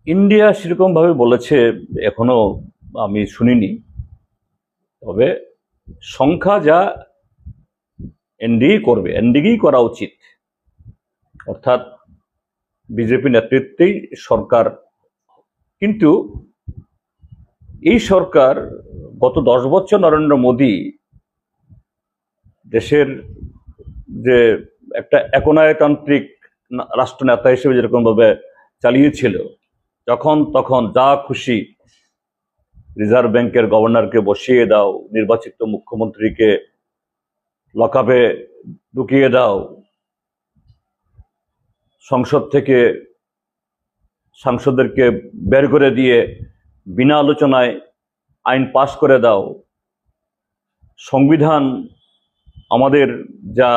India সেরকম ভাবে বলেছে এখনো আমি শুনিনি। তবে সংখ্যা যা এনডিএ করবে, এনডিএই করা উচিত। অর্থাৎ বিজেপি নেতৃত্বেই সরকার। কিন্তু এই সরকার গত 10 বছর নরেন্দ্র মোদী দেশের যে একটা একনায়তান্ত্রিক রাষ্ট্রনেতা হিসেবে যেরকম ভাবে চালিয়েছিল, যখন তখন যা খুশি রিজার্ভ ব্যাংকের গভর্নরকে বসিয়ে দাও, নির্বাচিত মুখ্যমন্ত্রীকে লকআপে ঢুকিয়ে দাও, সংসদ থেকে সাংসদদেরকে বের করে দিয়ে বিনা আলোচনায় আইন পাশ করে দাও। সংবিধান আমাদের যা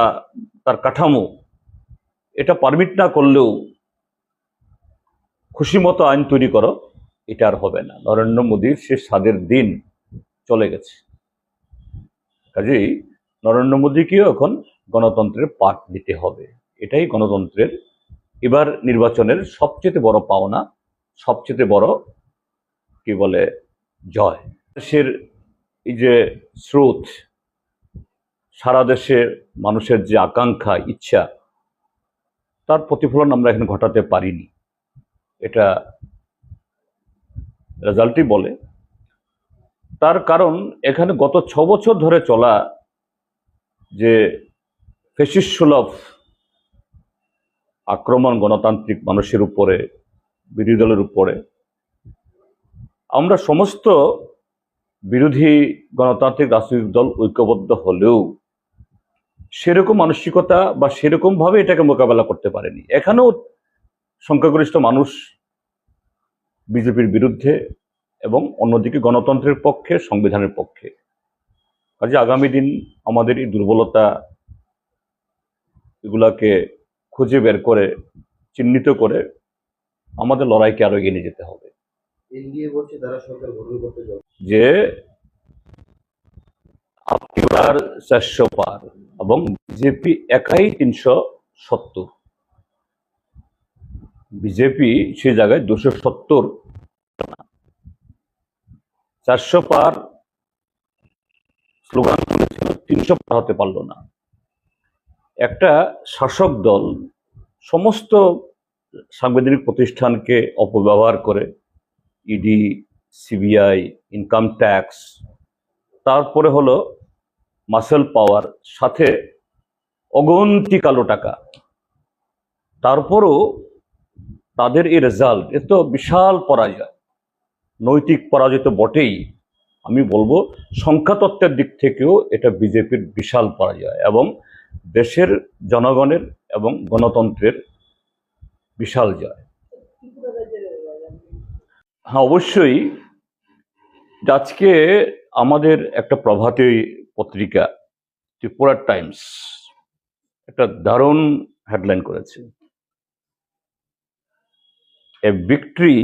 তার কাঠামো, এটা পারমিট না করলেও খুশি মতো আইন তৈরি করো, এটা আর হবে না। নরেন্দ্র মোদীর সে স্বাদের দিন চলে গেছে। কাজেই নরেন্দ্র মোদীকেও এখন গণতন্ত্রের পাঠ দিতে হবে। এটাই গণতন্ত্রের এবার নির্বাচনের সবচেয়ে বড় পাওনা, সবচেয়ে বড় কি বলে জয়। দেশের এই যে স্রোত, সারা দেশে মানুষের যে আকাঙ্ক্ষা, ইচ্ছা, তার প্রতিফলন আমরা এখানে ঘটাতে পারিনি। এটা রেজাল্টই বলে। তার কারণ এখানে গত 6 বছর ধরে চলা যে ফ্যাসিস্ট সুলভ আক্রমণ গণতান্ত্রিক মানুষের উপরে, বিরোধী দলের উপরে, আমরা সমস্ত বিরোধী গণতান্ত্রিক রাজনৈতিক দল ঐক্যবদ্ধ হলেও সেরকম মানসিকতা বা সেরকম ভাবে এটাকে মোকাবেলা করতে পারেনি। এখানেও সংখ্যাগরিষ্ঠ মানুষ বিজেপির বিরুদ্ধে এবং অন্যদিকে গণতন্ত্রের পক্ষে, সংবিধানের পক্ষে। কাজে আগামী দিন আমাদের এই দুর্বলতা এগুলাকে খুঁজে বের করে, চিহ্নিত করে আমাদের লড়াইকে আরো এগিয়ে নিয়ে যেতে হবে। যে আপনার 400 পার এবং বিজেপি একাই 370। বিজেপি সেই জায়গায় 270, 400 পার স্লোগান করেছিল, 300 পার হতে পারলো না। একটা শাসক দল সমস্ত সাংবিধানিক প্রতিষ্ঠানকে অপব্যবহার করে, ইডি, সিবিআই, ইনকাম ট্যাক্স, তারপরে হলো মাসেল পাওয়ার, সাথে অগন্তি কালো টাকা, তারপরও তাদের এই রেজাল্ট, এ তো বিশাল পরাজয়। নৈতিক পরাজয় তো বটেই, আমি বলবো সংখ্যাতত্ত্বের দিক থেকেও এটা বিজেপির বিশাল পরাজয় এবং দেশের জনগণের এবং গণতন্ত্রের বিশাল জয়। হ্যাঁ, অবশ্যই। আজকে আমাদের একটা প্রভাতী পত্রিকা ত্রিপুরা টাইমস একটা দারুণ হেডলাইন করেছে, এ victory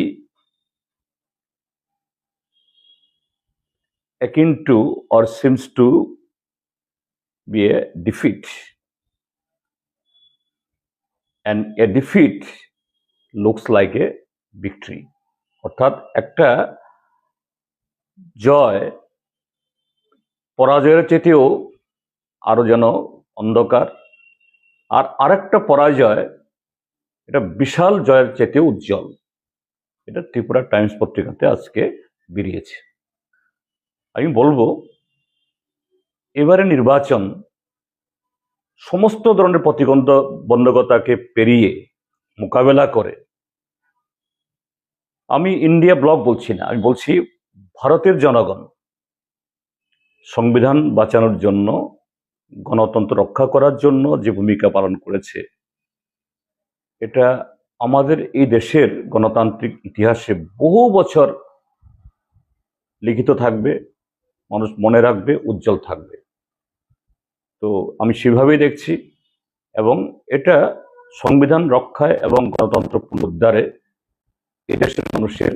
akin to or seems to be a defeat, and a defeat looks like a victory. অর্থাৎ একটা জয় পরাজয়ের চেয়েও আরো যেন অন্ধকার, আর আরেকটা পরাজয় এটা বিশাল জয়ের চেয়েও উজ্জ্বল। এটা ত্রিপুরা টাইমস পত্রিকাতে আজকে বেরিয়েছে। আমি বলবো এবারে নির্বাচন সমস্ত ধরনের প্রতিবন্ধকতাকে পেরিয়ে মোকাবেলা করে, আমি ইন্ডিয়া ব্লক বলছি না, আমি বলছি ভারতের জনগণ সংবিধান বাঁচানোর জন্য, গণতন্ত্র রক্ষা করার জন্য যে ভূমিকা পালন করেছে, এটা আমাদের এই দেশের গণতান্ত্রিক ইতিহাসে বহু বছর লিখিত থাকবে, মানুষ মনে রাখবে, উজ্জ্বল থাকবে। তো আমি সেভাবেই দেখছি, এবং এটা সংবিধান রক্ষায় এবং গণতন্ত্র পুনরুদ্ধারে এই দেশের মানুষের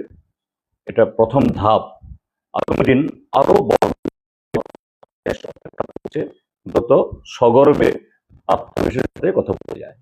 এটা প্রথম ধাপ। আগামী দিন আরো বড় যত সগর্বে আত্মবিশ্বাসের কথা বলা যায়।